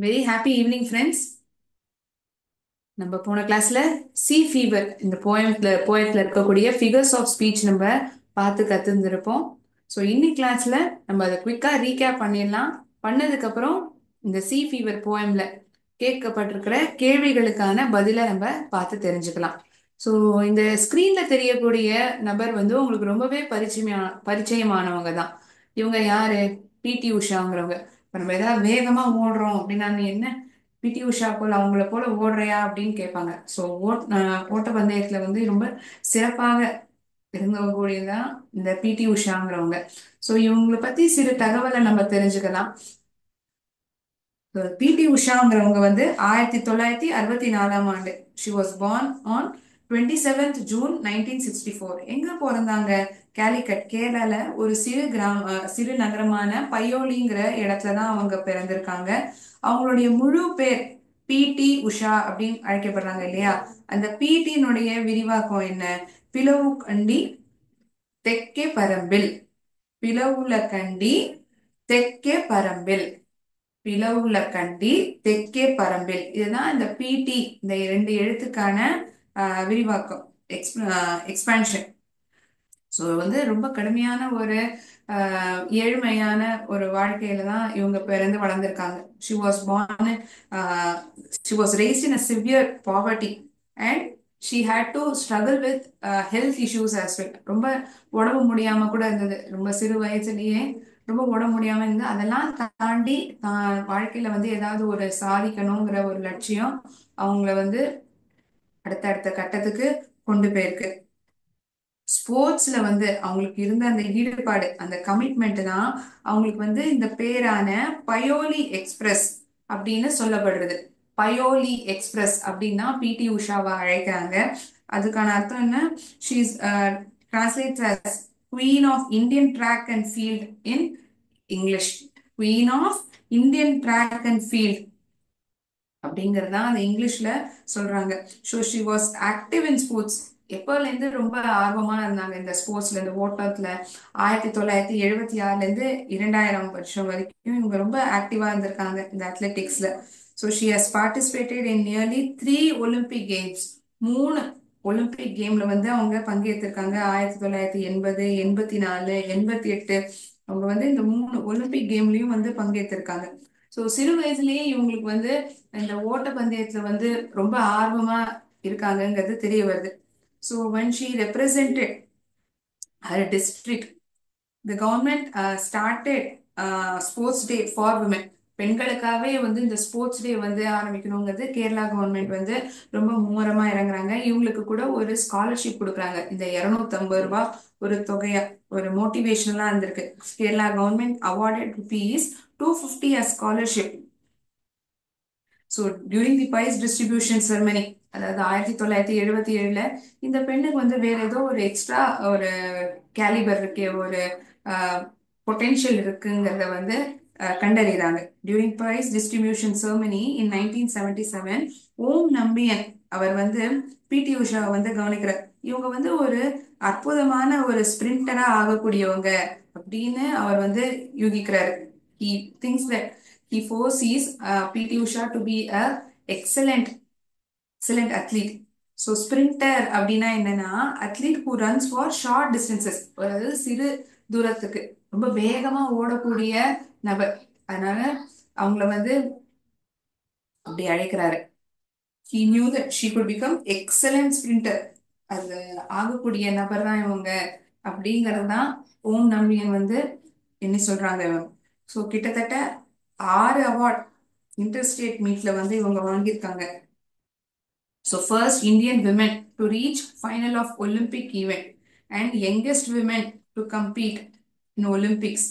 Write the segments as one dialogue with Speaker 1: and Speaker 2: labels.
Speaker 1: Very happy evening friends. நம்ம போன கிளாஸ்ல சி ஃபீவர் இந்த போயட்ல இருக்கக்கூடிய ஃபிகர்ஸ் ஆஃப் ஸ்பீச் நம்ம பார்த்து கத்துருந்துருப்போம். ஸோ இன்னைக்கு கிளாஸ்ல நம்ம அதை குவிக்கா ரீகேப் பண்ணிடலாம். பண்ணதுக்கு அப்புறம் இந்த சி ஃபீவர் போயம்ல கேட்கப்பட்டிருக்கிற கேள்விகளுக்கான பதிலை நம்ம பார்த்து தெரிஞ்சுக்கலாம். ஸோ இந்த ஸ்கிரீன்ல தெரியக்கூடிய நபர் வந்து உங்களுக்கு ரொம்பவே பரிச்சயமானவங்க தான். இவங்க யாரு? பிடி உஷாங்கிறவங்க. இப்போ நம்ம ஏதாவது வேகமா ஓடுறோம் அப்படின்னா நீ என்ன பிடி உஷா போல அவங்கள போல ஓடுறியா அப்படின்னு கேட்பாங்க. ஸோ ஓட்ட பந்தயத்துல வந்து ரொம்ப சிறப்பாக இருந்தவங்கதான் இந்த பிடி உஷாங்கிறவங்க. ஸோ இவங்களை பத்தி சிறு தகவலை நம்ம தெரிஞ்சுக்கலாம். பிடி உஷாங்கிறவங்க வந்து 1964ஆம் ஆண்டு she was born on 27th June 1964. எங்க பிறந்தாங்க? கேலிக்கட், கேரளால ஒரு சிறு நகரமான பயோலிங்கிற இடத்துல தான் அவங்க பிறந்திருக்காங்க. அவங்களுடைய முழு பேர் பிடி உஷா அப்படின்னு அழைக்கப்படுறாங்க இல்லையா? அந்த பிடினுடைய விரிவாக்கம் என்ன? பிளவு கண்டி தெற்கே பரம்பில். பிளவுல கண்டி தெற்கே பரம்பில். பிளவுள்ள கண்டி தெற்கே பரம்பில். இதுதான் இந்த பிடி இந்த இரண்டு எழுத்துக்கான விரிவாக்கம், எக்ஸ்பான்ஷன். ஸோ வந்து ரொம்ப கடுமையான ஒரு ஏழ்மையான ஒரு வாழ்க்கையில தான் இவங்க பிறந்து வளர்ந்துருக்காங்க. She was born she was raised in a severe poverty and she had to struggle with health issues as well. ரொம்ப உடம்பு முடியாம கூட இருந்தது. ரொம்ப சிறு வயசுலயே ரொம்ப உடம்பு முடியாம இருந்து அதெல்லாம் தாண்டி வாழ்க்கையில வந்து ஏதாவது ஒரு சாதிக்கணுங்கிற ஒரு லட்சியம் அவங்கள வந்து அடுத்த கட்டத்துக்கு கொண்டு போயிருக்கு. ஸ்போர்ட்ஸ்ல வந்து அவங்களுக்கு இருந்த அந்த ஈடுபாடு, அந்த கமிட்மெண்ட் தான் அவங்களுக்கு வந்து இந்த பேரான பயோலி எக்ஸ்பிரஸ் அப்படின்னு சொல்லப்படுறது. பயோலி எக்ஸ்பிரஸ் அப்படின்னா பிடி உஷாவை அழைக்கிறாங்க. அதுக்கான அர்த்தம் என்ன? She's translates as queen of Indian track and field in English. Queen of Indian track and field அப்படிங்கறதா அந்த இங்கிலீஷ்ல சொல்றாங்க. So she was active in sports. எப்போல இருந்து ரொம்ப ஆர்வமா இருந்தாங்க இந்த ஸ்போர்ட்ஸ்ல, இந்த ஓட்டத்துல. 1976ல இருந்து 2000 வருஷம் வரைக்கும் இவங்க ரொம்ப ஆக்டிவா இருந்திருக்காங்க இந்த அத்லெட்டிக்ஸ்ல. So she has participated in nearly 3 Olympic games. 3 Olympic கேம்ல வந்து அவங்க பங்கேற்றிருக்காங்க. 1980, 84, 88. அவங்க வந்து இந்த 3 ஒலிம்பிக் கேம்லயும் வந்து பங்கேற்றிருக்காங்க. ஸோ சிறு வயசுலயே இவங்களுக்கு வந்து இந்த ஓட்டப்பந்தயத்துல வந்து ரொம்ப ஆர்வமா இருக்காங்கங்கிறது தெரிய வருது. So when she represented her district, the government started sports day for women. பெண்களுக்காகவே வந்து இந்த ஸ்போர்ட்ஸ் டே வந்து ஆரம்பிக்கணுங்கிறது கேரளா கவர்மெண்ட் வந்து ரொம்ப மும்முரமா இறங்குறாங்க. இவங்களுக்கு கூட ஒரு ஸ்காலர்ஷிப் கொடுக்குறாங்க. இந்த 250 ரூபாய் ஒரு தொகையா ஒரு மோட்டிவேஷனலா இருந்திருக்கு. Kerala government awarded ₹250 as scholarship. So during the prize distribution ceremony, அதாவது 1977ல இந்த பெண்ணுக்கு வந்து வேற ஏதோ ஒரு எக்ஸ்ட்ரா ஒரு கேலிபர் இருக்கு, ஒரு பொட்டென்ஷியல் இருக்குங்கிறத வந்து கண்டறிகிறாங்க. டியூரிங் பிரைஸ் டிஸ்ட்ரிபியூஷன் செரமனி இன் 1977, ஓம் நம்பியன் அவர் வந்து பிடி உஷாவை வந்து கவனிக்கிறார். இவங்க வந்து ஒரு அற்புதமான ஒரு ஸ்பிரிண்டரா ஆகக்கூடியவங்க அப்படின்னு அவர் வந்து யூகிக்கிறாரு. He thinks that he foresees PT Usha to be a excellent excellent athlete. So sprinter அப்படின்னா என்னன்னா athlete who runs for short distances, அதாவது சிறு தூரத்துக்கு ரொம்ப வேகமா ஓடக்கூடிய நபர். அதனால அவங்கள வந்து அப்படி அழைக்கிறாரு. He knew that she could become excellent sprinter. அது ஆகக்கூடிய நபர் தான் இவங்க அப்படிங்கிறது தான் ஓம் நம்பியன் வந்து என்ன சொல்றாங்க. ஸோ கிட்டத்தட்ட 6 அவார்ட் இன்டர்ஸ்டேட் மீட்ல வந்து இவங்க வாங்கியிருக்காங்க. So first Indian women to reach final of Olympic event and youngest women to compete in Olympics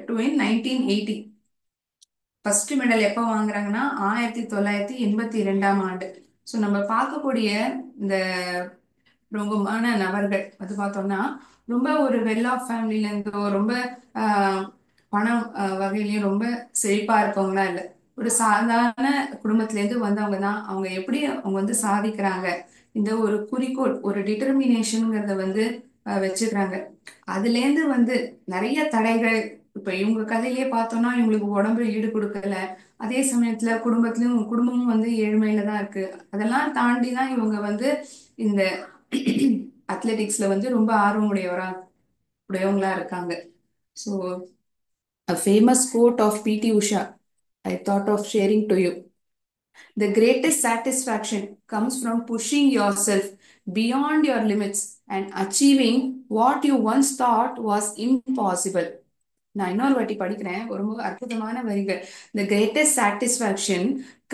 Speaker 1: to in 1980. First medal எப்போ வாங்குறாங்கன்னா 1982ஆம் ஆண்டு. ஸோ நம்ம பார்க்கக்கூடிய இந்த பிரபலமான நபர்கள் அது பார்த்தோம்னா ரொம்ப ஒரு வெல் ஆஃப் ஃபேமிலில இருந்தோ ரொம்ப பணம் வகையிலயும் ரொம்ப செழிப்பா இருக்கவங்களா இல்லை. ஒரு சாதாரண குடும்பத்துல இருந்து வந்தவங்க தான். அவங்க எப்படி அவங்க வந்து சாதிக்கிறாங்க, இந்த ஒரு குறிக்கோள், ஒரு டிட்டர்மினேஷன்ங்கிறத வந்து வச்சுக்கிறாங்க. அதுல இருந்து வந்து நிறைய தடைகள் இப்ப இவங்க கதையிலேயே பார்த்தோம்னா இவங்களுக்கு உடம்பு ஈடு கொடுக்கல. அதே சமயத்துல குடும்பமும் வந்து ஏழ்மையில தான் இருக்கு. அதெல்லாம் தாண்டி தான் இவங்க வந்து இந்த அத்லெட்டிக்ஸ்ல வந்து ரொம்ப உடையவங்களா இருக்காங்க. So a famous quote of PT Usha I thought of sharing to you. The greatest satisfaction comes from pushing yourself beyond your limits and achieving what you once thought was impossible. நான் இன்னொரு வாட்டி படிக்கிறேன். ஒரு ரொம்ப அற்புதமான வரிகள். The greatest satisfaction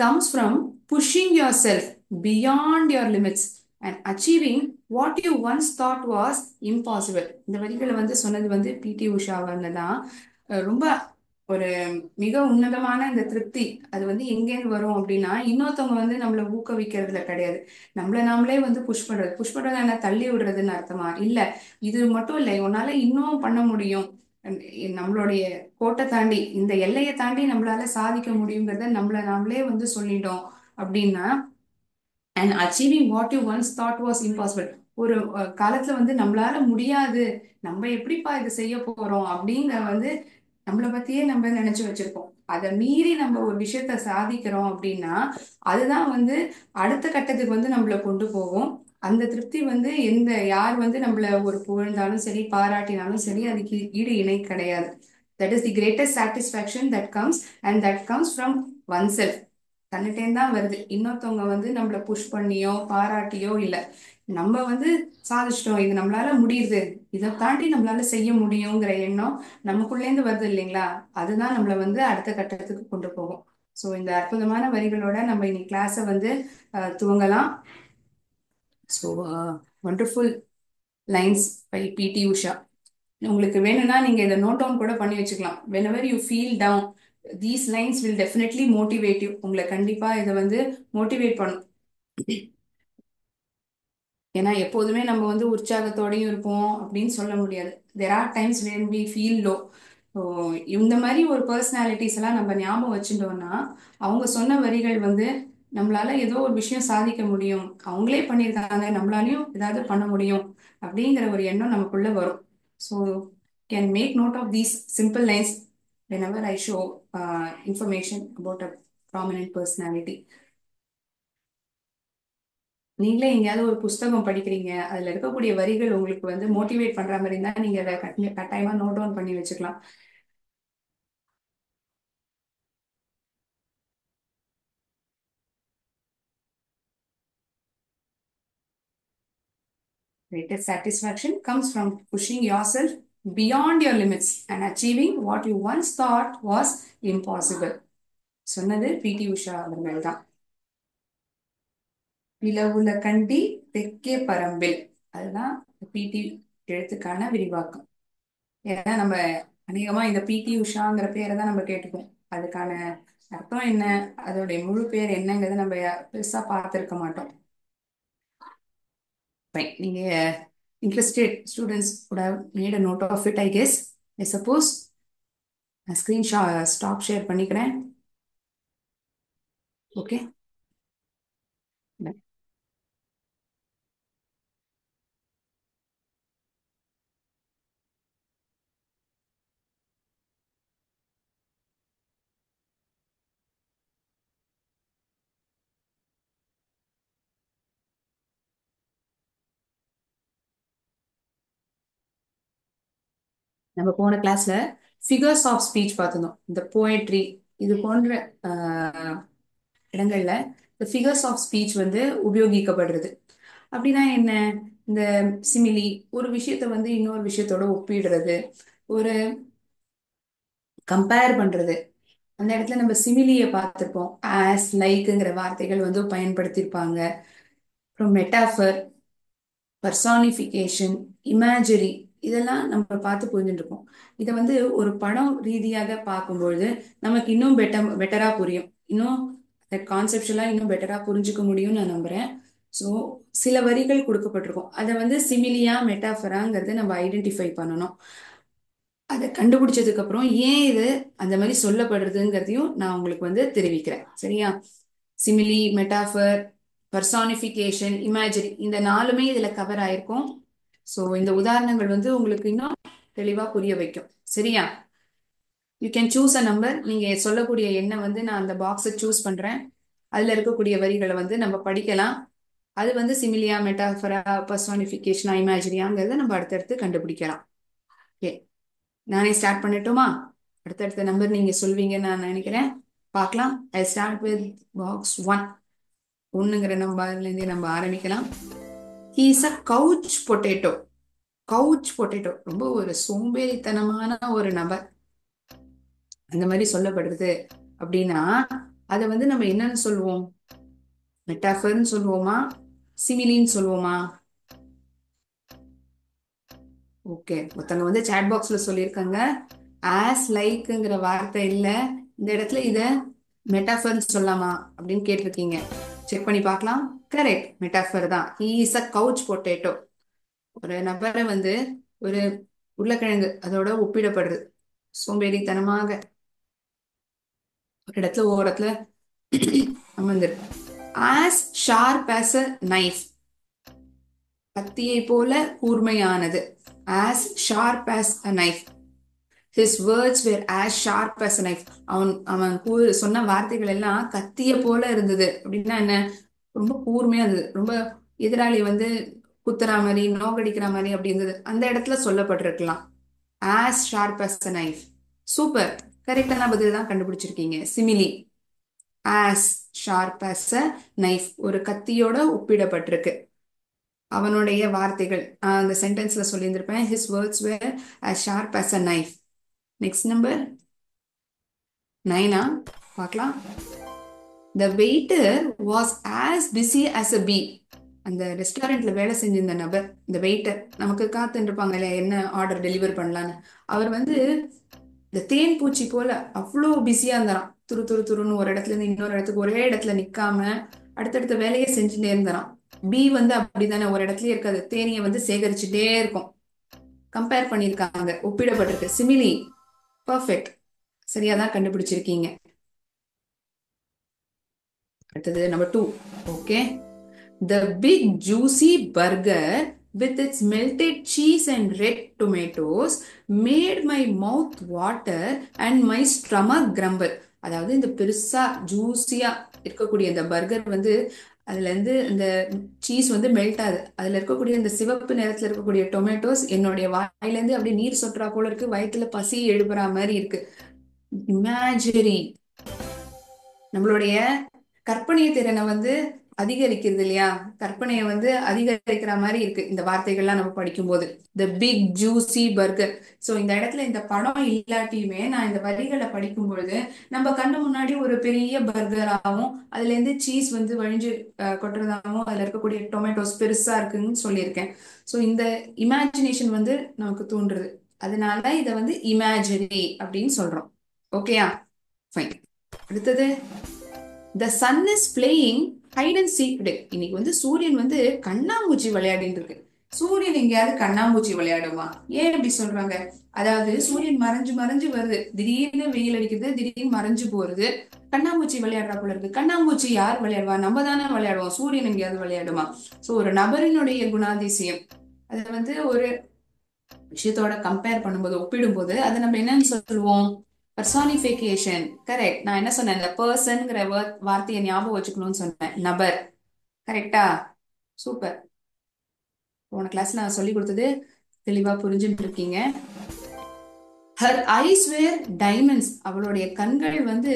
Speaker 1: comes from pushing yourself beyond your limits and achieving what you once thought was impossible. இந்த வரிகளை வந்து சொன்னது வந்து பிடி உஷாவாங்க தான். ரொம்ப ஒரு மிக உன்னதமான இந்த திருப்தி அது வந்து எங்கேருந்து வரும் அப்படின்னா, இன்னொருத்தவங்க வந்து நம்மளை ஊக்குவிக்கிறதுல கிடையாது. நம்மள நாமளே வந்து புஷ் பண்றது என்ன, தள்ளி விடுறதுன்னு அர்த்தமா இல்ல. இது மட்டும் இல்லை, உன்னால இன்னும் பண்ண முடியும். நம்மளுடைய கோட்டை தாண்டி இந்த எல்லையை தாண்டி நம்மளால சாதிக்க முடியுங்கிறத நம்மள நாமளே வந்து சொல்லிட்டோம் அப்படின்னா, and achieving what you once thought was impossible. ஒரு காலத்துல வந்து நம்மளால முடியாது, நம்ம எப்படிப்பா இதை செய்ய போறோம் அப்படிங்கிற வந்து நம்மளை பத்தியே நம்ம நினைச்சு வச்சிருக்கோம். அதை மீறி நம்ம ஒரு விஷயத்த சாதிக்கிறோம் அப்படின்னா அதுதான் வந்து அடுத்த கட்டத்துக்கு வந்து நம்மள கொண்டு போகும். அந்த திருப்தி வந்து யார் வந்து நம்மள ஒரு புகழ்ந்தாலும் சரி, பாராட்டினாலும் சரி, அதுக்கு ஈடு இணை கிடையாது. That is the greatest satisfaction that comes, and that comes from oneself. தன்னிட்டேன் தான் வருது. இன்னொருத்தவங்க வந்து நம்மள புஷ் பண்ணியோ பாராட்டியோ இல்ல. நம்ம வந்து சாதிச்சிட்டோம், இது நம்மளால முடியுது, இதை தாண்டி நம்மளால செய்ய முடியுங்கிற எண்ணம் நமக்குள்ளேருந்து வருது இல்லைங்களா? அதுதான் நம்மள வந்து அடுத்த கட்டத்துக்கு கொண்டு போகும். ஸோ இந்த அற்புதமான வரிகளோட நம்ம இன்னைக்கு கிளாஸை வந்து துவங்கலாம். ஸோ வண்டர்ஃபுல் லைன்ஸ் பை பிடி உஷா. உங்களுக்கு வேணும்னா நீங்க இதை நோட் டவுன் கூட பண்ணி வச்சுக்கலாம். whenever you feel down, these lines will definitely motivate you. உங்களை கண்டிப்பா இதை வந்து மோட்டிவேட் பண்ணும். ஏன்னா எப்போதுமே நம்ம வந்து உற்சாகத்தோடையும் இருப்போம் அப்படின்னு சொல்ல முடியாது. there are times when we feel low. So இந்த மாதிரி ஒரு பர்சனாலிட்டிஸ் எல்லாம் நம்ம ஞாபகம் வச்சுட்டோம்னா அவங்க சொன்ன வரிகள் வந்து நம்மளால ஏதோ ஒரு விஷயம் சாதிக்க முடியும், அவங்களே பண்ணியிருக்காங்க, நம்மளாலையும் ஏதாவது பண்ண முடியும் அப்படிங்கிற ஒரு எண்ணம் நமக்குள்ள வரும். So can make note of these simple lines whenever I show information about a prominent personality. நீங்களே எங்கேயாவது ஒரு புஸ்தகம் படிக்கிறீங்க, அதுல இருக்கக்கூடிய வரிகள் உங்களுக்கு வந்து மோட்டிவேட் பண்ற மாதிரி இருந்தா நீங்க அதை கட்டாயமா நோட் டவுன் பண்ணி வச்சுக்கலாம். Greatest satisfaction comes from pushing yourself beyond your limits and achieving what you once thought was impossible. சொன்னது பிடி உஷா அவர்கள் தான். பிளவுல கண்டி தெற்கே பரம்பில், அதுதான் பிடி எழுத்துக்கான விரிவாக்கம். ஏன்னா நம்ம அநேகமா இந்த பிடி உஷாங்கிற பேரை தான் நம்ம கேட்டுப்போம். அதுக்கான அர்த்தம் என்ன, அதோடைய முழு பேர் என்னங்கிறத நம்ம பெருசா பார்த்திருக்க மாட்டோம். Fine. நீங்க interested students would have made a note of it, I guess. I suppose நான் ஸ்கிரீன்ஷாட் ஸ்டாப் ஷேர் பண்ணிக்கிறேன். ஓகே, நம்ம போன கிளாஸ்ல ஃபிகர்ஸ் ஆஃப் ஸ்பீச் பார்த்துருந்தோம். இந்த போயட்ரி இது போன்ற ஆஹ், இடங்கள்ல இந்த ஃபிகர்ஸ் ஆஃப் ஸ்பீச் வந்து உபயோகிக்கப்படுறது. அப்படின்னா என்ன? இந்த சிமிலி, ஒரு விஷயத்த வந்து இன்னொரு விஷயத்தோட ஒப்பிடுறது, ஒரு கம்பேர் பண்றது. அந்த இடத்துல நம்ம சிமிலியை பார்த்திருப்போம். ஆஸ், லைக்குங்கிற வார்த்தைகள் வந்து பயன்படுத்தியிருப்பாங்க. அப்புறம் மெட்டாஃபர், பர்சானிஃபிகேஷன், இமேஜரி, இதெல்லாம் நம்ம பார்த்து புரிஞ்சுட்டு இருக்கோம். இதை வந்து ஒரு படம் ரீதியாக பார்க்கும்பொழுது நமக்கு இன்னும் பெட்டரா புரியும். இன்னும் கான்செப்டுவலா இன்னும் பெட்டரா புரிஞ்சுக்க முடியும்னு நான் நம்புறேன். ஸோ சில வரிகள் கொடுக்கப்பட்டிருக்கும், அதை வந்து சிமிலியா மெட்டாஃபராங்கிறத நம்ம ஐடென்டிஃபை பண்ணணும். அதை கண்டுபிடிச்சதுக்கு அப்புறம் ஏன் இது அந்த மாதிரி சொல்லப்படுறதுங்கிறதையும் நான் உங்களுக்கு வந்து தெரிவிக்கிறேன். சரியா? சிமிலி, மெட்டாஃபர், பர்சானிஃபிகேஷன், இமேஜரி, இந்த நாலுமே இதுல கவர் ஆயிருக்கும். ஸோ இந்த உதாரணங்கள் வந்து உங்களுக்கு இன்னும் தெளிவா புரிய வைக்கும். சரியா? You can choose a number. நீங்க சொல்லக்கூடிய எண்ணை வந்து நான் அந்த பாக்ஸை சூஸ் பண்றேன். அதுல இருக்கக்கூடிய வரிகளை வந்து நம்ம படிக்கலாம். அது வந்து சிமிலியா, மெட்டாஃபரா, பர்சானிஃபிகேஷனா, இமேஜினியாங்கிறத நம்ம அடுத்தடுத்து கண்டுபிடிக்கலாம். ஓகே, நானே ஸ்டார்ட் பண்ணட்டுமா? அடுத்தடுத்த நம்பர் நீங்க சொல்வீங்கன்னு நான் நினைக்கிறேன். பார்க்கலாம். I start with box 1. ஒண்ணுங்கிற நம்பர்ல இருந்தே நம்ம ஆரம்பிக்கலாம். He is a couch potato. Couch potato ரொம்ப ஒரு சோம்பேறித்தனமான ஒரு நபர் அந்த மாதிரி சொல்லப்படுறது அப்படின்னா அதை வந்து நம்ம என்னன்னு சொல்லுவோம்? மெட்டாஃபர்னு சொல்லுவோமா, சிமிலின்னு சொல்லுவோமா? ஓகே, ஒருத்தவங்க வந்து சாட் பாக்ஸ்ல சொல்லியிருக்காங்க ஆஸ் லைக்ங்கிற வார்த்தை இல்ல இந்த இடத்துல, இத மெட்டாஃபர்னு சொல்லலாமா அப்படின்னு கேட்டிருக்கீங்க. செக் பண்ணி பார்க்கலாம். கரெக்ட், மெட்டாஃபர் தான். He is a couch potato. ஒரு நபரை வந்து ஒரு உருளைக்கிழங்கு அதோட ஒப்பிடப்படுது. சோம்பேறித்தனமாக ஒரு இடத்துல ஓரத்துல அமர்ந்திருக்கு. As sharp as a knife. கத்தியை போல கூர்மையானது. As sharp as a knife. His words were as sharp as a knife. அவன் சொன்ன வார்த்தைகள் எல்லாம் கத்திய போல இருந்தது. அப்படின்னா என்ன? ரொம்ப கூர்மையா இருந்தது. ரொம்ப எதிராளி வந்து குத்துற மாதிரி, நோக்கடிக்கிற மாதிரி அப்படி இருந்தது. அந்த இடத்துல சொல்லப்பட்டிருக்கலாம் as sharp as a knife. Super, கரெக்டான பதில் தான் கண்டுபிடிச்சிருக்கீங்க. Simile, as sharp as a knife, ஒரு கத்தியோட ஒப்பிடப்பட்டிருக்கு. அவனுடைய வார்த்தைகள் அந்த சென்டென்ஸ்ல சொல்லியிருந்திருப்பேன். His words were as sharp as a knife. Next number 9. பார்க்கலாம். The waiter was as busy as a bee. அந்த ரெஸ்டாரண்ட்ல வேலை செஞ்சிருந்த நபர், இந்த வெயிட்டர், நமக்கு காத்துட்டு இருப்பாங்க இல்லையா என்ன ஆர்டர் டெலிவர் பண்ணலான்னு. அவர் வந்து இந்த தேன் பூச்சி போல அவ்வளோ பிஸியா இருந்தாராம். துரு துரு துருன்னு ஒரு இடத்துல இருந்து இன்னொரு இடத்துக்கு ஒரே இடத்துல நிக்காம அடுத்தடுத்த வேலையை செஞ்சுட்டே இருந்தாராம். பி வந்து அப்படித்தானே, ஒரு இடத்துலயே இருக்காது, தேனியை வந்து சேகரிச்சுட்டே இருக்கும். கம்பேர் பண்ணியிருக்காங்க, ஒப்பிடப்பட்டிருக்கு. சிமிலி, பர்ஃபெக்ட், சரியாதான் கண்டுபிடிச்சிருக்கீங்க. அடுத்தது number 2. Okay, the big juicy burger with its melted cheese and red tomatoes made my mouth water and my stomach grumble. அதாவது இந்த பெருசா ஜூசியா இருக்கக்கூடிய இந்த பர்கர் வந்து அதுல இருந்து இந்த சீஸ் வந்து மெல்ட் ஆகுது. அதுல இருக்கக்கூடிய இந்த சிவப்பு நிறத்துல இருக்கக்கூடிய டொமேட்டோஸ் என்னுடைய வாயில இருந்து அப்படியே நீர் சொட்டுறா போல இருக்கு. வயிற்றுல பசி எழுப்புற மாதிரி இருக்கு. இமேஜரி, நம்மளுடைய கற்பனை திறனை வந்து அதிகரிக்கிறது இல்லையா? கற்பனையை வந்து அதிகரிக்கிற மாதிரி இருக்கு இந்த வார்த்தைகள்லாம் நம்ம படிக்கும்போது. The big juicy burger. So இந்த இடத்துல இந்த படம் இல்லாட்டியுமே நான் இந்த வரிகளை படிக்கும்பொழுது நம்ம கண்ணு முன்னாடி ஒரு பெரிய பர்கராகவும் அதுல இருந்து சீஸ் வந்து வழிஞ்சு கொட்டுறதாகவும் அதுல இருக்கக்கூடிய டொமேட்டோஸ் பெருசா இருக்குன்னு சொல்லியிருக்கேன். ஸோ இந்த இமேஜினேஷன் வந்து நமக்கு தோன்றுறது. அதனால இதை வந்து இமேஜரி அப்படின்னு சொல்றோம். ஓகேயா? ஃபைன். அடுத்தது, the sun is playing hide and seek today. இன்னைக்கு வந்து சூரியன் வந்து கண்ணாமூச்சி விளையாடிட்டு இருக்கு. சூரியன் எங்கேயாவது கண்ணாமூச்சி விளையாடுமா? ஏன் அப்படி சொல்றாங்க? அதாவது சூரியன் மறைஞ்சு மறைஞ்சு வருது, திடீர்னு வெயில் அடிக்குது, திடீர்னு மறைஞ்சு போறது, கண்ணாமூச்சி விளையாடுறா போல இருக்கு. கண்ணாமூச்சி யார் விளையாடுவா? நம்ம தானே விளையாடுவோம். சூரியன் எங்கேயாவது விளையாடுமா? சோ ஒரு நபரினுடைய குணாதிசயம் அதை வந்து ஒரு விஷயத்தோட கம்பேர் பண்ணும்போது, ஒப்பிடும்போது அதை நம்ம என்னன்னு சொல்லுவோம்? பர்சானிஃபிகேஷன். கரெக்ட். நான் என்ன சொன்னேன்? இந்த பர்சன்ங்கிற வார்த்தையை ஞாபகம் வச்சுக்கணும்னு சொன்னேன். நபர். கரெக்டா? சூப்பர். போன கிளாஸ்ல நான் சொல்லி கொடுத்தது தெளிவா புரிஞ்சுட்டு இருக்கீங்க. ஹர் ஐஸ் வேர் டைமண்ட்ஸ். அவளுடைய கண்கள் வந்து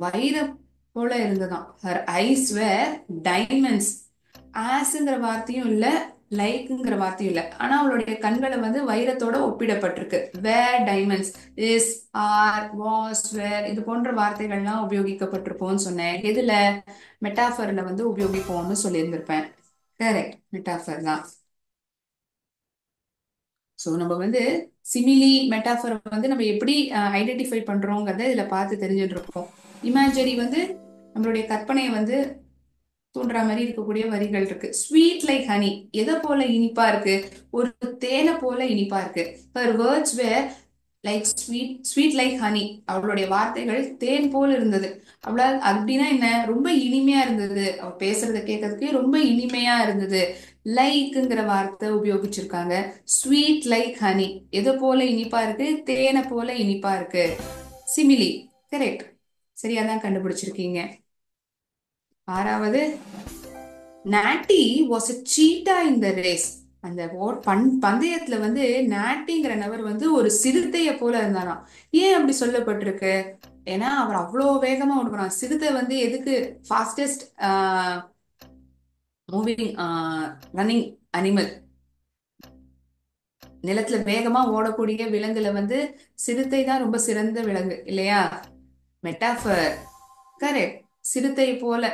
Speaker 1: வைரம் போல இருந்ததாம். ஹர் ஐஸ் வேர் டைமண்ட்ஸ். ஆஸ்ங்கிற வார்த்தையும் இல்ல, லைக்ங்கிற வார்த்தையும் இல்ல. ஆனா அவளுடைய கண்களை வந்து வைரத்தோட ஒப்பிடப்பட்டிருக்கு. வேர் டைமண்ட்ஸ், இஸ், ஆர், வாஸ், வேர், இது போன்ற வார்த்தைகள்லாம் உபயோகிக்கப்பட்டிருக்கும்னு சொன்னேன். எதுல? மெட்டாஃபர்ல வந்து உபயோகிப்போம்னு சொல்லியிருந்திருப்பேன். கரெக்ட், மெட்டாஃபர் தான். ஸோ நம்ம வந்து சிமிலி, மெட்டாஃபர் வந்து நம்ம எப்படி ஐடென்டிஃபை பண்றோங்கிறத இதுல பார்த்து தெரிஞ்சுட்டு இருக்கோம். இமேஜரி வந்து நம்மளுடைய கற்பனையை வந்து தூண்டுற மாதிரி இருக்கக்கூடிய வரிகள் இருக்கு. ஸ்வீட் லைக் ஹனி, எதை போல இனிப்பா இருக்கு? ஒரு தேனை போல இனிப்பா இருக்கு. Her words were like sweet, sweet like honey. அவளுடைய வார்த்தைகள் தேன் போல இருந்தது. அவள அப்படின்னா என்ன? ரொம்ப இனிமையா இருந்தது. அவ பேசுறத கேட்கறதுக்கே ரொம்ப இனிமையா இருந்தது. லைக்ங்கிற வார்த்தை உபயோகிச்சிருக்காங்க. ஸ்வீட் லைக் ஹனி, எதை போல இனிப்பா இருக்கு? தேனை போல இனிப்பா இருக்கு. சிமிலி. கரெக்ட். சரியா தான் கண்டுபிடிச்சிருக்கீங்க. ஆறாவது, நாட்டி was a cheetah in the race. அந்த பந்தயத்துல வந்து நாட்டிங்கிற நபர் வந்து ஒரு சிறுத்தைய போல இருந்தாராம். ஏன் அப்படி சொல்லப்பட்டிருக்கு? ஏன்னா அவர் அவ்வளோ வேகமா ஓடுவாராம். சிறுத்தை வந்து எதுக்கு ஃபாஸ்டஸ்ட் மூவிங் ரன்னிங் அனிமல், நிலத்துல வேகமா ஓடக்கூடிய விலங்குல வந்து சிறுத்தை தான் ரொம்ப சிறந்த விலங்கு இல்லையா? மெட்டாஃபர். கரெக்ட். சிறுத்தை போல.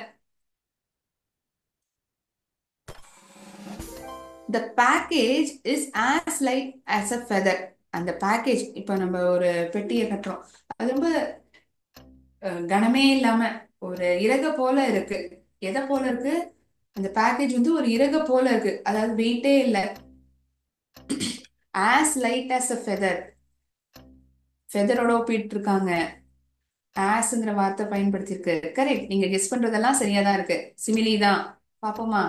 Speaker 1: the package is as light as a feather. அந்த பேக்கேஜ், இப்ப நம்ம ஒரு பெட்டியை கட்டுறோம், அது ரொம்ப கனமே இல்லாம ஒரு இறக போல இருக்கு. எதை போல இருக்கு? அந்த பேக்கேஜ் வந்து ஒரு இறக போல இருக்கு, அதாவது வெயிட்டே இல்ல. as light as a feather. ஃபெதரோட ஒப்பிட்டு இருக்காங்க. ஆஸ்ங்கிற வார்த்தை பயன்படுத்தியிருக்கு. கரெக்ட். நீங்க கெஸ் பண்றதெல்லாம் சரியா தான் இருக்கு. சிமிலி தான். பாப்போமா?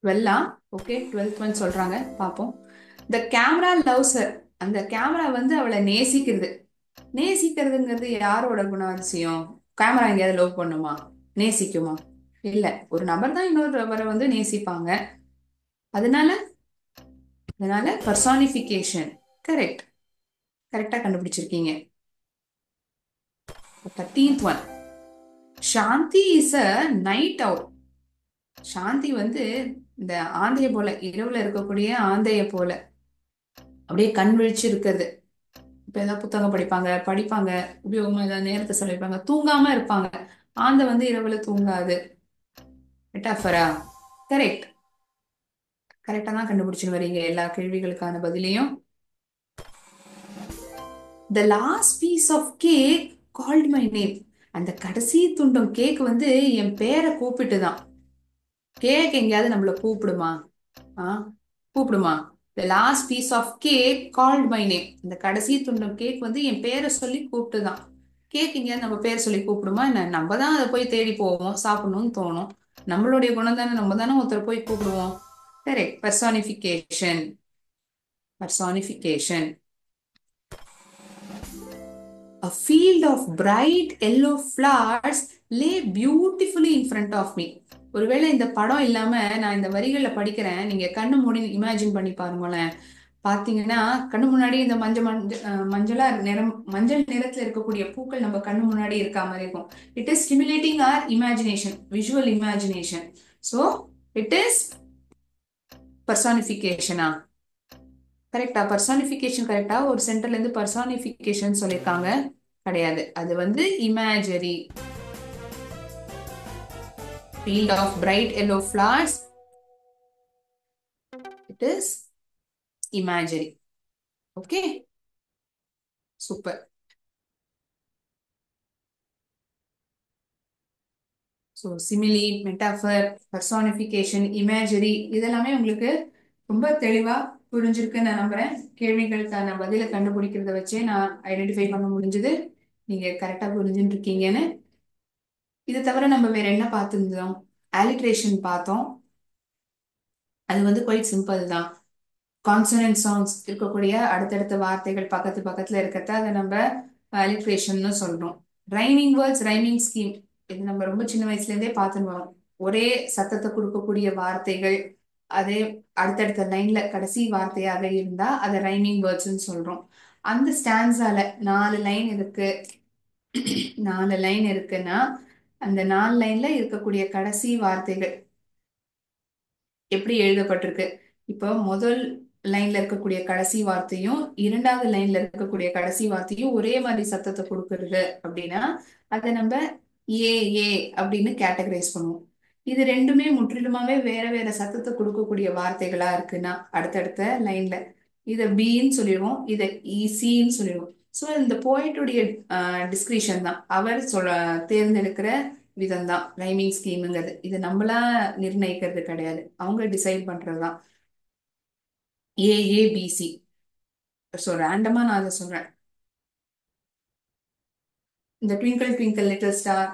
Speaker 1: டுவெல்லாம். ஓகே, 12th ஒன் சொல்றாங்க, பாப்போம். The camera loves her. அந்த கேமரா வந்து அவளை நேசிக்கிறது. நேசிக்கிறதுங்கிறது யாரோட குணாதிசயம்? கேமரா எங்கேயாவது லவ் பண்ணுமா? நேசிக்குமா? இல்ல. ஒரு நபர் தான் இன்னொரு நபரை வந்து நேசிப்பாங்க. அதனால அதனால பர்சானிஃபிகேஷன். கரெக்ட். கரெக்டா கண்டுபிடிச்சிருக்கீங்க. 13th one. Shanti is a night out. சாந்தி வந்து இந்த ஆந்தைய போல, இரவுல இருக்கக்கூடிய ஆந்தைய போல அப்படியே கண் விழிச்சு இருக்கிறது. இப்ப ஏதாவது புத்தகம் படிப்பாங்க, உபயோகமா ஏதாவது நேரத்தை செலவிப்பாங்க, தூங்காம இருப்பாங்க. ஆந்தை வந்து இரவுல தூங்காது. மெட்டாஃபரா? கரெக்ட். கரெக்டா தான் கண்டுபிடிச்சு வரீங்க எல்லா கேள்விகளுக்கான பதிலையும். The last piece of cake called my name. அந்த கடைசி துண்டம் கேக் வந்து என் பேரை கூப்பிட்டுதான். கேக் எங்கேயாவது நம்மள கூப்பிடுமா? ஆ, கூப்பிடுமா? The last piece of cake called my name. இந்த கடைசி துண்டம் கேக் வந்து என் பேரை சொல்லி கூப்பிட்டுதான். கேக் எங்கேயாவது நம்ம பேர் சொல்லி கூப்பிடுமா என்ன? நம்ம தான் அதை போய் தேடி போவோம், சாப்பிடணும்னு தோணும். நம்மளுடைய குணம் தானே, நம்ம தானே ஒருத்தர் போய் கூப்பிடுவோம். Correct. Personification. Personification. A field of bright yellow flowers lay beautifully in front of me. ஒருவேளை இந்த படம் இல்லாம நான் இந்த வரிகளை படிக்கிறேன், நீங்க கண்ணு மூடி இமேஜின் பண்ணி பாருங்களேன். பாத்தீங்கன்னா கண்ணு முன்னாடி இந்த மஞ்சளா நிறம், மஞ்சள் நிறத்துல இருக்கக்கூடிய பூக்கள் நம்ம கண்ணு முன்னாடி இருக்க மாதிரி இருக்கும். It is stimulating our imagination, visual imagination. So it is பர்சானிஃபிகேஷனா? கரெக்டா? பர்சானிஃபிகேஷன் கரெக்டா? ஒரு சென்டர்ல இருந்து பர்சானிஃபிகேஷன் சொல்லியிருக்காங்க. கிடையாது, அது வந்து imagery. Field of bright yellow flowers, it is imagery. Okay, super. So simile, metaphor, personification, imagery இதெல்லாமே உங்களுக்கு ரொம்ப தெளிவா புரிஞ்சிருக்குன்னு நான் நம்புறேன். கேள்விகளுக்கான பதிலை கண்டுபிடிக்கிறத வச்சே நான் ஐடென்டிஃபை பண்ண முடிஞ்சது நீங்க கரெக்டா புரிஞ்சுட்டு இருக்கீங்கன்னு. இதை தவிர நம்ம வேற என்ன பார்த்துருந்தோம்? ஆலிட்ரேஷன் பார்த்தோம். அது வந்து குவைட் சிம்பிள் தான். கான்சனன்ட் சவுண்ட்ஸ் இருக்கக்கூடிய அடுத்தடுத்த வார்த்தைகள் பக்கத்து பக்கத்துல இருக்கிறத அதை நம்ம அலிட்ரேஷன் சொல்றோம். ரைமிங் வேர்ட்ஸ், ரைமிங் ஸ்கீம், இது நம்ம ரொம்ப சின்ன வயசுல இருந்தே பார்த்துன்னு வரோம். ஒரே சத்தத்தை கொடுக்கக்கூடிய வார்த்தைகள் அதே அடுத்தடுத்த லைன்ல கடைசி வார்த்தையாக இருந்தா அதை ரைமிங் வேர்ட்ஸ்ன்னு சொல்றோம். அந்த ஸ்டான்ஸால 4 லைன் இருக்கு. 4 லைன் இருக்குன்னா அந்த 4 லைன்ல இருக்கக்கூடிய கடைசி வார்த்தைகள் எப்படி எழுதப்பட்டிருக்கு? இப்போ முதல் லைன்ல இருக்கக்கூடிய கடைசி வார்த்தையும் இரண்டாவது லைன்ல இருக்கக்கூடிய கடைசி வார்த்தையும் ஒரே மாதிரி சத்தத்தை கொடுக்கறது அப்படின்னா அதை நம்ம ஏ ஏ அப்படின்னு கேட்டகரைஸ் பண்ணுவோம். இது ரெண்டுமே முற்றிலுமாவே வேற வேற சத்தத்தை கொடுக்கக்கூடிய வார்த்தைகளா இருக்குன்னா அடுத்தடுத்த லைன்ல இதை பின்னு சொல்லிடுவோம், இதை சின்னு சொல்லிடுவோம். ஸோ இந்த போயிட்டுடைய டிஸ்கிரிப்ஷன் தான், அவர் தேர்ந்தெடுக்கிற விதம் தான் ரைமிங் ஸ்கீமுங்கிறது. இது நம்மளா நிர்ணயிக்கிறது கிடையாது, அவங்க டிசைட் பண்றதுதான். ஏஏபிசி. ஸோ ரேண்டமா நான் அதை சொல்றேன். இந்த ட்விங்கிள் ட்விங்கிள் லிட்டில் ஸ்டார்,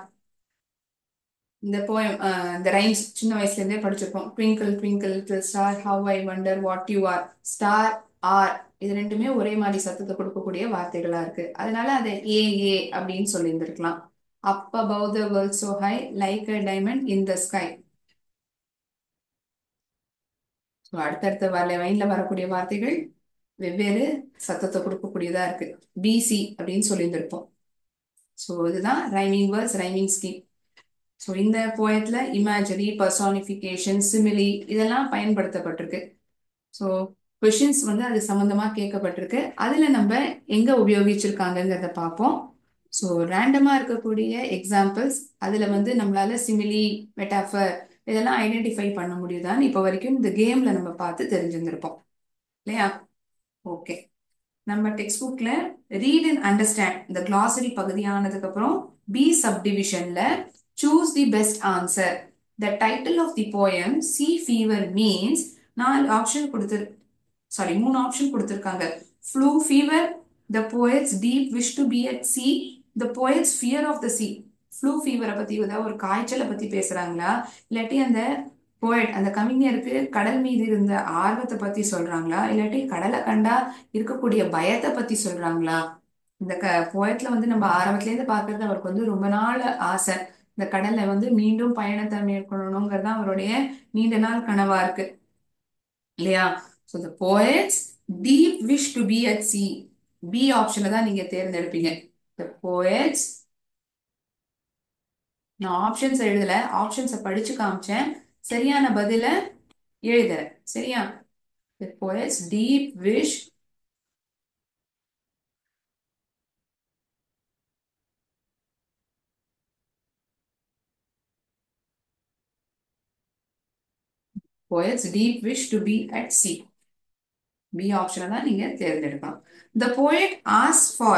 Speaker 1: இந்த போயம் இந்த ரைம்ஸ் சின்ன வயசுல இருந்தே படிச்சிருப்போம். Twinkle twinkle little star how I wonder what you are. Star, are, இது ரெண்டுமே ஒரே மாதிரி சத்தத்தை கொடுக்கக்கூடிய வார்த்தைகளா இருக்கு. அதனால அதை ஏ ஏ அப்படின்னு சொல்லியிருந்திருக்கலாம். அப் above the world so high like a diamond in the sky. So அடுத்தடுத்த லைன்ல வரக்கூடிய வார்த்தைகள் வெவ்வேறு சத்தத்தை கொடுக்கக்கூடியதா இருக்கு. பிசி அப்படின்னு சொல்லியிருந்திருப்போம். ஸோ இதுதான் rhyming words, rhyming scheme. So இந்த போயத்துல இமேஜரி, பர்சானிஃபிகேஷன், சிமிலி இதெல்லாம் பயன்படுத்தப்பட்டிருக்கு. ஸோ கொஷின்ஸ் வந்து அது சம்பந்தமா கேட்கப்பட்டிருக்கு. அதுல நம்ம எங்க உபயோகிச்சிருக்காங்கங்கிறத பார்ப்போம். ஸோ ரேண்டமா இருக்கக்கூடிய எக்ஸாம்பிள்ஸ் அதுல வந்து நம்மளால சிமிலி, மெட்டாஃபர் இதெல்லாம் ஐடென்டிஃபை பண்ண முடியுதான்னு இப்போ வரைக்கும் இந்த கேம்ல நம்ம பார்த்து தெரிஞ்சிருந்திருப்போம் இல்லையா? ஓகே. நம்ம டெக்ஸ்ட் புக்ல ரீட் அண்ட் அண்டர்ஸ்டாண்ட் இந்த glossary பகுதியானதுக்கு அப்புறம் பி சப்டிவிஷன்ல choose the best answer. The title of the poem sea fever means, நாலு ஆப்ஷன் கொடுத்து சாரி 3 ஆப்ஷன் கொடுத்துருக்காங்க. Flu fever, the poets deep wish to be at sea, the poet's fear of the sea. ஃப்ளூ ஃபீவரை பத்தி ஏதாவது ஒரு காய்ச்சலை பத்தி பேசுறாங்களா, இல்லாட்டி அந்த போயட் அந்த கவிஞருக்கு கடல் மீது இருந்த ஆர்வத்தை பத்தி சொல்றாங்களா, இல்லாட்டி கடலை கண்டா இருக்கக்கூடிய பயத்தை பத்தி சொல்றாங்களா? இந்த போயட்ல வந்து நம்ம ஆரம்பத்துல இருந்து பாக்குறது அவருக்கு வந்து ரொம்ப நாள் ஆசை. இந்த கடல்ல வந்து மீண்டும் பயணத்தை மேற்கொள்ளணுங்கிறது தான் அவருடைய நீண்ட நாள் கனவா இருக்கு இல்லையா? So the poets deep wish to be at sea. B ஆப்ஷனை தான் நீங்க தேர்ந்தெடுப்பீங்க. த போயட்ஸ், நான் ஆப்ஷன்ஸ் எழுதல, ஆப்ஷன்ஸை படிச்சு காமிச்சேன். சரியான பதில எழுதுறேன். சரியா? The poets deep wish, poets deep wish to be at sea. B ஆப்ஷனை தான் நீங்க தேர்ந்தெடுக்கணும். The poet asks for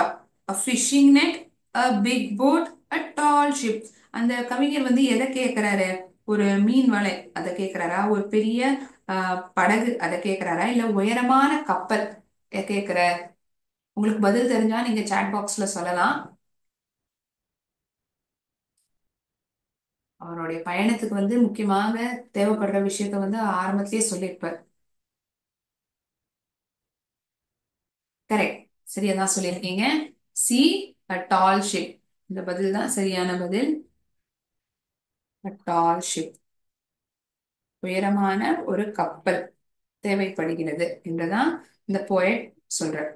Speaker 1: a fishing net, a big boat, a tall ship. அந்த கவிஞர் வந்து எதை கேட்கிறாரு? ஒரு மீன் வலை அதை கேட்கிறாரா, ஒரு பெரிய படகு அதை கேட்கிறாரா, இல்ல உயரமான கப்பல் கேட்கிற? உங்களுக்கு பதில் தெரிஞ்சா நீங்க சாட் பாக்ஸ்ல சொல்லலாம். அவருடைய பயணத்துக்கு வந்து முக்கியமாக தேவைப்படுற விஷயத்த வந்து ஆரம்பத்திலேயே சொல்லியிருப்பார். கரெக்ட், சரியா தான் சொல்லியிருக்கீங்க. C, a tall ship. இந்த பதில் தான் சரியான பதில். a tall ship, உயரமான ஒரு கப்பல் தேவைப்படுகிறது என்றுதான் இந்த poet சொல்றார்.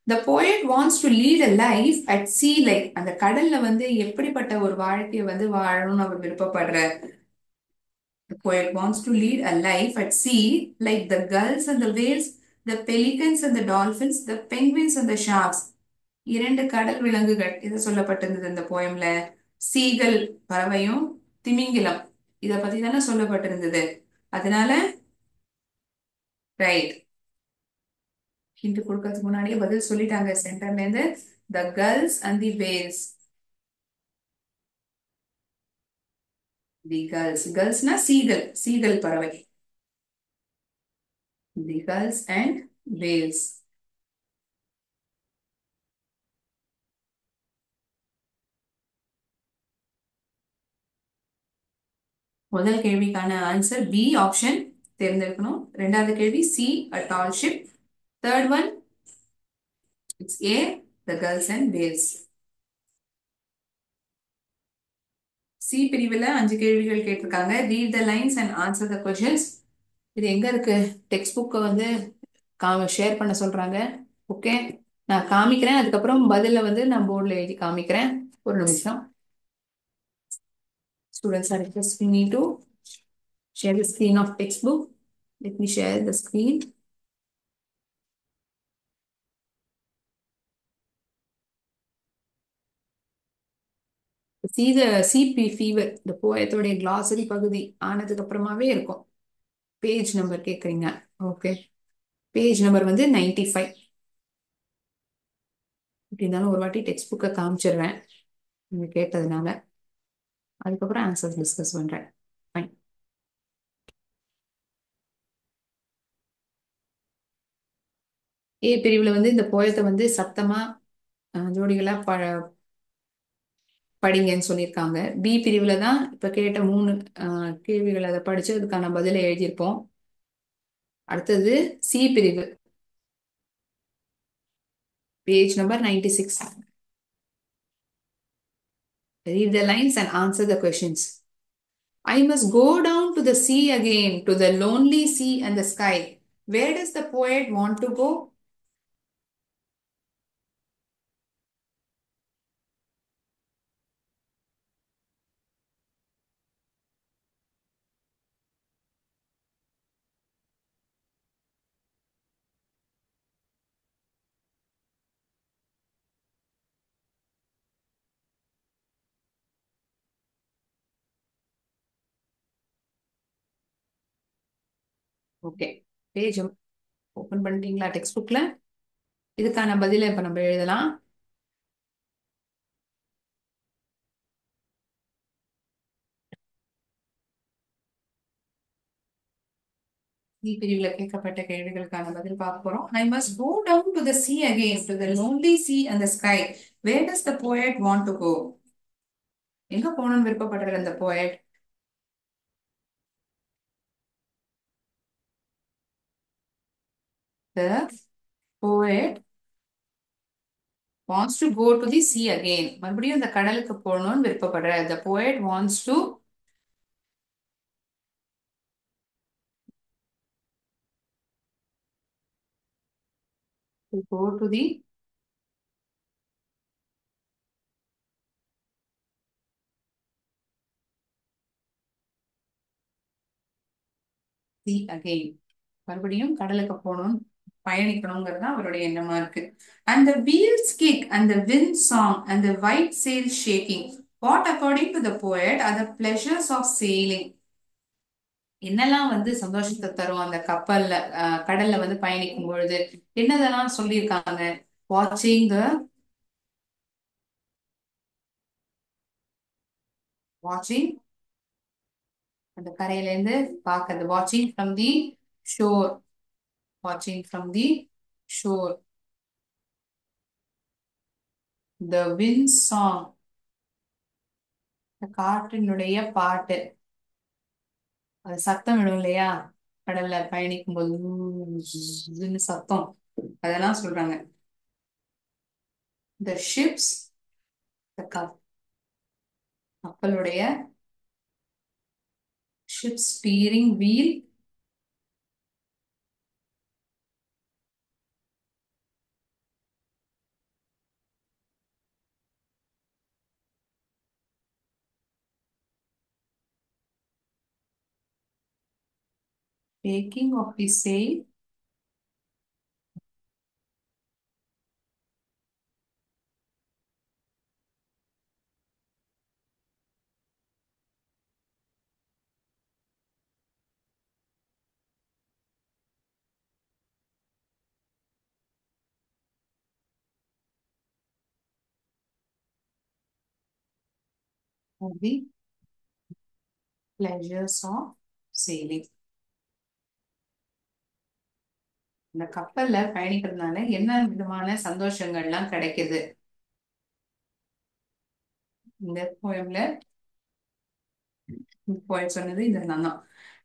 Speaker 1: The poet wants to lead a life at sea like, அந்த கடல்ல வந்து எப்படிப்பட்ட ஒரு வாழ்க்கையை வந்து வாழணும்னு அவர் விருப்பப்படுறார். The poet wants to lead a life at sea like the gulls and the whales, the pelicans and the dolphins, the penguins and the sharks. இரண்டு கடல் விலங்குகள் இது சொல்லப்பட்டிருந்தது இந்த போயம்ல. சீகல் பறவையும் திமிங்கிலம் இத பத்தி தானே சொல்லப்பட்டிருந்தது. அதனால ரைட், ஹிண்ட் கொடுக்கறதுக்கு முன்னாடியே பதில் சொல்லிட்டாங்க சென்டர்ல இருந்து. The girls and the whales. The girls, கேர்ள்ஸ்னா சீகல், சீகல் பறவை. The girls and whales. முதல் கேள்விக்கான ஆன்சர் பி ஆப்ஷன் தேர்ந்தெடுக்கணும். ரெண்டாவது கேள்வி C, a tall ship. Third one it's A, the girls and whales. சி பிரிவில் 5 கேள்விகள் கேட்டிருக்காங்க. Read the lines and answer the questions. இது எங்க இருக்கு? டெக்ஸ்ட் புக்கை வந்து ஷேர் பண்ண சொல்றாங்க. ஓகே, நான் காமிக்கிறேன். அதுக்கப்புறம் பதில வந்து நான் போர்டில் எழுதி காமிக்கிறேன். ஒரு நிமிஷம். Students are requesting me to share the screen of textbook. Let me share the screen. Sea fever இந்த போயத்தோடைய glossary பகுதி ஆனதுக்கு அப்புறமாவே இருக்கும். பேஜ் நம்பர் கேட்குறீங்க. ஓகே, பேஜ் நம்பர் வந்து 95. இப்படி இருந்தாலும் ஒரு வாட்டி டெக்ஸ்ட் புக்கை காமிச்சிடுறேன் நீங்க கேட்டதுனால. அதுக்கப்புறம் ஆன்சர் டிஸ்கஸ் பண்றேன். ஃபைன். ஏ பிரிவுல வந்து இந்த போயத்தை வந்து சத்தமா ஜோடிகளா படிங்கன்னு சொல்லியிருக்காங்க. பி பிரிவுல தான் இப்ப கேட்ட 3 கேள்விகள் அதை படிச்சு அதுக்கான பதிலை எழுதியிருப்போம். அடுத்தது சி பிரிவு, page number 96. Read the lines and answer the questions. I must go down to the sea again, to the lonely sea and the sky. Where does the poet want to go? Okay, page open பண்ணிட்டீங்களா text புக்ல? இதுக்கான பதிலை இப்ப நம்ம எழுதலாம். C பிரிவுல கேட்கப்பட்ட கேள்விகளுக்கான பதில் பார்க்க போறோம். I must go down to the sea again, to the lonely sea and the sky. Where does the poet want to go? எங்க போகணும்னு விருப்பப்படுற அந்த poet? The poet wants to go to the sea again. மறுபடியும் இந்த கடலுக்கு போகணும்னு விருப்பப்படுற. The poet wants to go to the sea again. மறுபடியும் கடலுக்கு போகணும், பயணிக்கணுங்கிறது தான் அவருடைய எண்ணமா இருக்கு. And the wheels kick and the wind song and the white sail shaking. What according to the poet are the pleasures of sailing? என்னெல்லாம் வந்து சந்தோஷத்தை தரும் அந்த கப்பல்ல கடல்ல வந்து பயணிக்கும் பொழுது? என்னதெல்லாம் சொல்லியிருக்காங்க? வாட்சிங் த வாட்சிங் அந்த கரையில இருந்து பார்க்கறது, வாட்சிங் ஃப்ரம் தி ஷோர், வாட்சிங் from the sure. The wind song, காற்றினுடைய பாட்டு, அது சத்தம் விடும் இல்லையா கடல்ல பயணிக்கும் போது, சத்தம், அதெல்லாம் சொல்றாங்க. த ஷிப்ஸ், கப்பலுடைய ship steering wheel, taking of the sail, of the pleasures of sailing. இந்த கப்பல்ல பயணிக்கிறதுனால என்ன விதமான சந்தோஷங்கள்லாம் கிடைக்குது? இந்த போயம்ல போய் சொன்னது இதெல்லாம் தான்.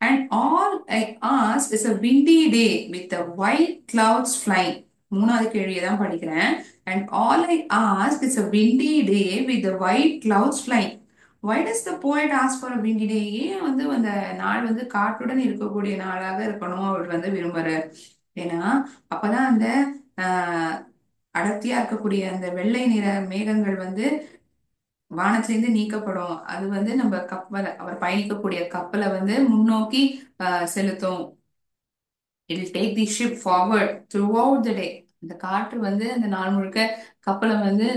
Speaker 1: And all I ask is a windy day with the white clouds flying. மூணாவது கேள்வியை தான் படிக்கிறேன். And all I ask is a windy day with the white clouds flying. Why does the poet ask for a windy day? ஏன் வந்து அந்த நாள் வந்து காற்றுடன் இருக்கக்கூடிய நாளாக இருக்கணும் அவர் வந்து விரும்புறார்? ஏன்னா அப்பதான் அந்த ஆஹ் அடர்த்தியா இருக்கக்கூடிய அந்த வெள்ளை நிற மேகங்கள் வந்து வானத்திலிருந்து நீக்கப்படும். அது வந்து நம்ம கப்பலை, அவர் பயணிக்கக்கூடிய கப்பலை வந்து முன்னோக்கி செலுத்தும். It will take the ship forward throughout the day. இந்த காற்று வந்து அந்த நாள் முழுக்க கப்பலை வந்து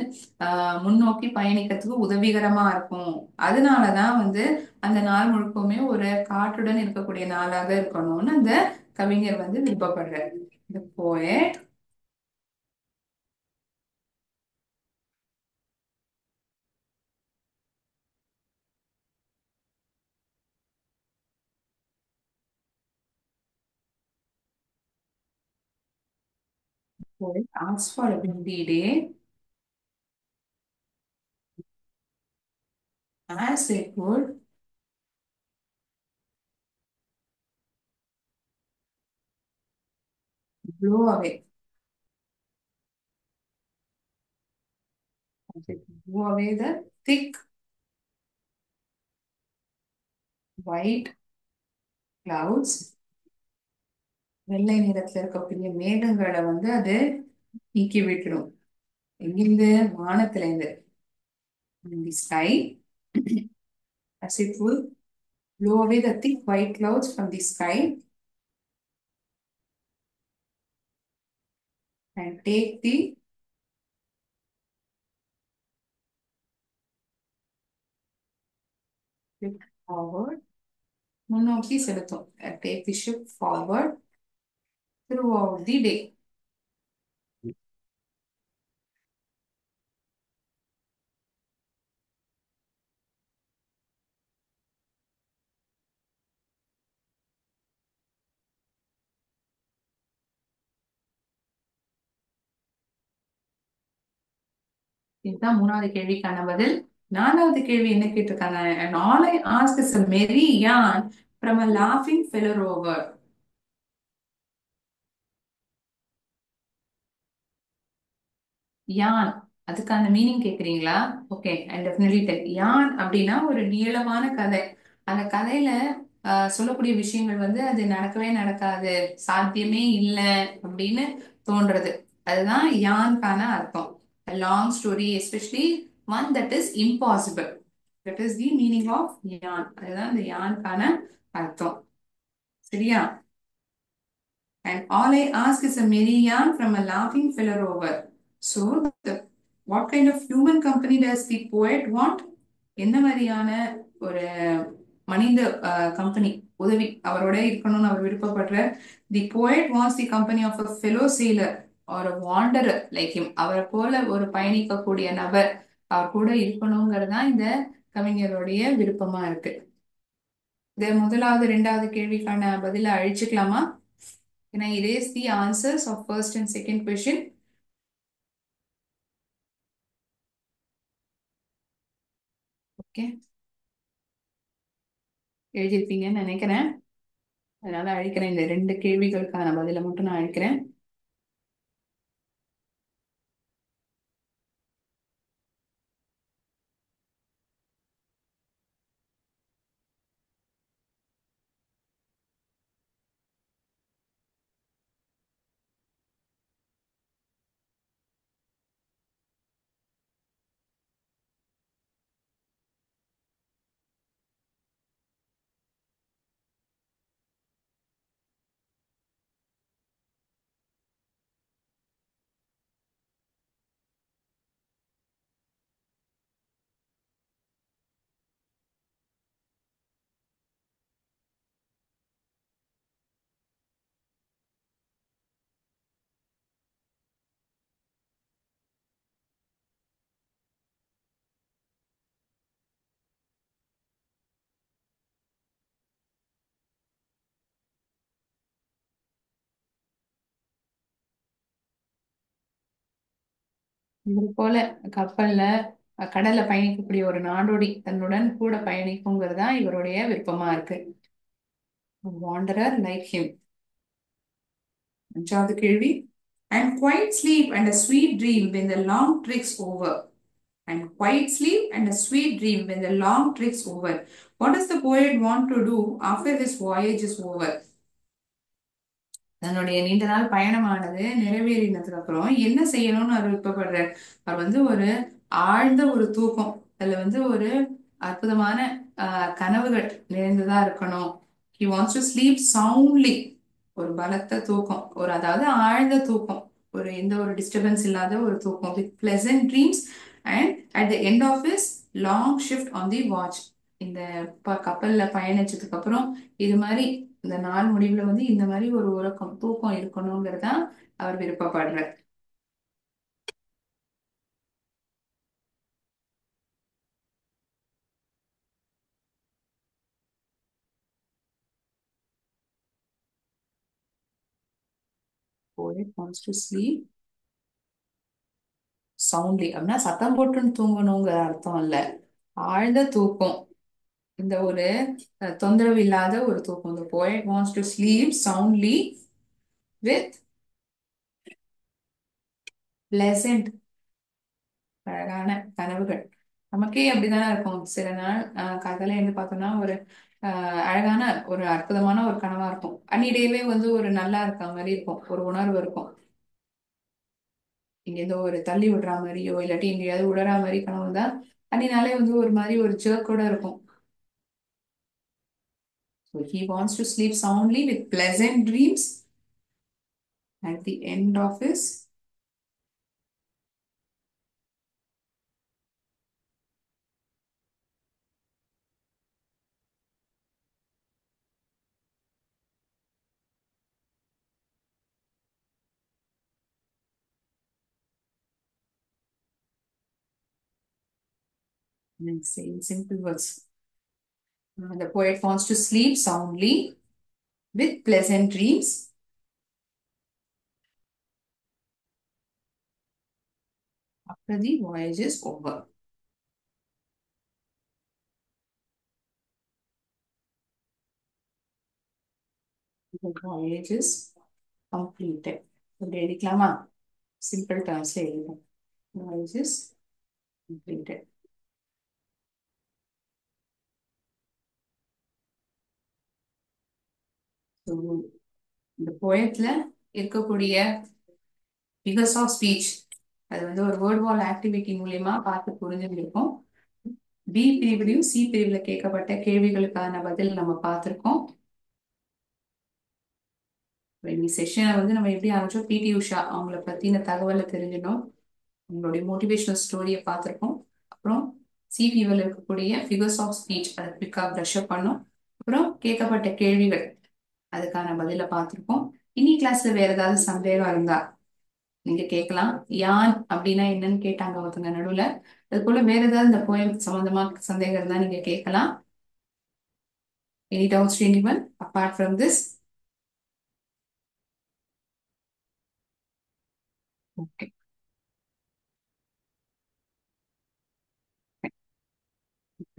Speaker 1: முன்னோக்கி பயணிக்கிறதுக்கு உதவிகரமா இருக்கும். அதனாலதான் வந்து அந்த நாள் முழுக்கவுமே ஒரு காற்றுடன் இருக்கக்கூடிய நாளாக இருக்கணும்னு அந்த கவிஞர் வந்து விருப்பப்படுறார். இந்த poet asks for a windy day as it would blow away. As it blow away the thick white clouds. வெள்ளை நிறத்துல இருக்கக்கூடிய மேகங்களை வந்து அது நீக்கி விட்டுடும். எங்கிருந்து? வானத்துல இருந்து. In the sky, as it would blow away the thick white clouds from the sky and take the ship forward. முன்னோக்கி செலுத்தும். Take the ship forward throughout the day. இதுதான் மூணாவது கேள்விக்கான பதில். நாலாவது கேள்வி என்ன கேட்டிருக்காங்க? And all I ask is a merry yarn from a laughing fellow rover. யான், அதுக்கான மீனிங் கேக்குறீங்களா? Okay, I definitely tell. Yarn அப்படின்னா ஒரு நீளமான கதை. அந்த கதையில சொல்லக்கூடிய விஷயங்கள் வந்து அது நடக்கவே நடக்காது, சாத்தியமே இல்லை அப்படின்னு தோன்றது. அதுதான் யான்கான அர்த்தம். Long story, especially one that is impossible, that is the meaning of yarn. அதுதான் இந்த யான்கான அர்த்தம். சரியா? And all I ask is a merry yarn from a laughing fellow rover. So, what kind of human company does the poet want? என்ன மாதிரியான ஒரு மனித company, உதவி அவரோட இருக்கணும்னு அவர் விருப்பப்படுற. தி poet wants the company of a fellow sailor or a wanderer like him. அவரை போல ஒரு பயணிக்கக்கூடிய நபர் அவர் கூட இருக்கணுங்கிறது தான் இந்த கவிஞருடைய விருப்பமா இருக்கு. இந்த முதலாவது ரெண்டாவது கேள்விக்கான பதில அழிச்சுக்கலாமா? Can I erase the answers of first and second question? Okay. எழுதியிருப்பீங்கன்னு நினைக்கிறேன். அதனால அழிக்கிறேன். இந்த ரெண்டு கேள்விகளுக்கான பதில மட்டும் நான் அழிக்கிறேன். இது போல கப்பல்ல கடல்ல பயணிக்கக்கூடிய ஒரு நாடோடி தன்னுடன் கூட பயணிக்குங்கிறதா இவருடைய விருப்பமா இருக்கு. wanderer like him. அஞ்சாவது கேள்வி. And quiet sleep and a sweet dream when the long trick's over. And quiet sleep and a sweet dream when the long trick's over. What does the poet want to do after his voyage is over? தன்னுடைய நீண்ட நாள் பயணமானது நிறைவேறினதுக்கு அப்புறம் என்ன செய்யணும்னு அவர் விருப்பப்படுறார்? அவர் வந்து ஒரு ஆழ்ந்த ஒரு தூக்கம், அதுல வந்து ஒரு அற்புதமான கனவுகள் நிறைந்ததா இருக்கணும். He wants to sleep soundly. ஒரு பலத்த தூக்கம், ஒரு அதாவது ஆழ்ந்த தூக்கம், ஒரு எந்த ஒரு டிஸ்டர்பன்ஸ் இல்லாத ஒரு தூக்கம். With pleasant dreams and at the end of his long shift on the watch. இந்த கப்பல்ல பயணிச்சதுக்கு அப்புறம் இது மாதிரி இந்த நாள் முடிவுல வந்து இந்த மாதிரி ஒரு உறக்கம், தூக்கம் இருக்கணுங்கிறதா அவர் விருப்பப்படுறார். Poet wants to sleep soundly அப்படின்னா சத்தம் போட்டுன்னு தூங்கணுங்கிற அர்த்தம் இல்ல. ஆழ்ந்த தூக்கம். இந்த ஒரு தொந்தரவு இல்லாத ஒரு தூக்கம். The poet wants to sleep soundly with pleasant, அழகான கனவுகள். நமக்கே அப்படிதானே இருக்கும். சில நாள் காலையில எழுந்து பார்த்தோம்னா ஒரு அழகான ஒரு அற்புதமான ஒரு கனவா இருக்கும். அன்னிடையவே வந்து ஒரு நல்லா இருக்க மாதிரி இருக்கும், ஒரு உணர்வு இருக்கும். இங்க ஏதோ ஒரு தள்ளி விடுற மாதிரியோ இல்லாட்டி எங்கேயாவது விடுற மாதிரி கனவு தான் அன்னினாலே வந்து ஒரு மாதிரி ஒரு jerk-ஓட இருக்கும். So he wants to sleep soundly with pleasant dreams at the end of his in simple words. The poet wants to sleep soundly with pleasant dreams after the voyage is over. The voyage is completed. இப்படி எழுதிக்கலாமா? Simple டேர்ம்ஸ்ல எழுதுவோம். Voyage is completed. So, இந்த போயட்ல இருக்கக்கூடிய figures of speech அது வந்து ஒரு word வால் activity மூலியமா பார்த்து புரிஞ்சுருக்கும். B பிரிவிலையும் C பிரிவுல கேட்கப்பட்ட கேள்விகளுக்கான பதில் நம்ம பார்த்திருக்கோம். இந்த செஷனை வந்து நம்ம எப்படி ஆரம்பிச்சோம், பிடி உஷா அவங்கள பத்தின தகவலை தெரிஞ்சிடும், உங்களுடைய மோட்டிவேஷனல் ஸ்டோரியை பார்த்துருக்கோம். அப்புறம் சிபிவில் இருக்கக்கூடிய ஃபிகர்ஸ் ஆஃப் ஸ்பீச் அதை குவிக்காக ப்ரஷ் அப் பண்ணோம். அப்புறம் கேட்கப்பட்ட கேள்விகள் அதுக்கான பதிலை பார்த்துருக்கோம். இனி கிளாஸ்ல வேற ஏதாவது சந்தேகம் இருந்தா நீங்க கேட்கலாம். யான் அப்படின்னா என்னன்னு கேட்டாங்க ஒருத்தங்க நடுவுல. அது போல வேற ஏதாவது இந்த போயம் சம்பந்தமா சந்தேகம் இருந்தா நீங்க கேட்கலாம். Any doubts to anyone apart from this? Okay.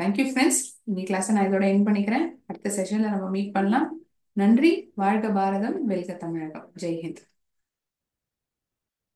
Speaker 1: Thank you friends. இந்த கிளாஸை நான் இதோட என் பண்ணிக்கிறேன். அடுத்த செஷன்ல நம்ம மீட் பண்ணலாம். நன்றி. வாழ்க பாரதம், வெல்க தமிழகம். ஜெய்ஹிந்த்.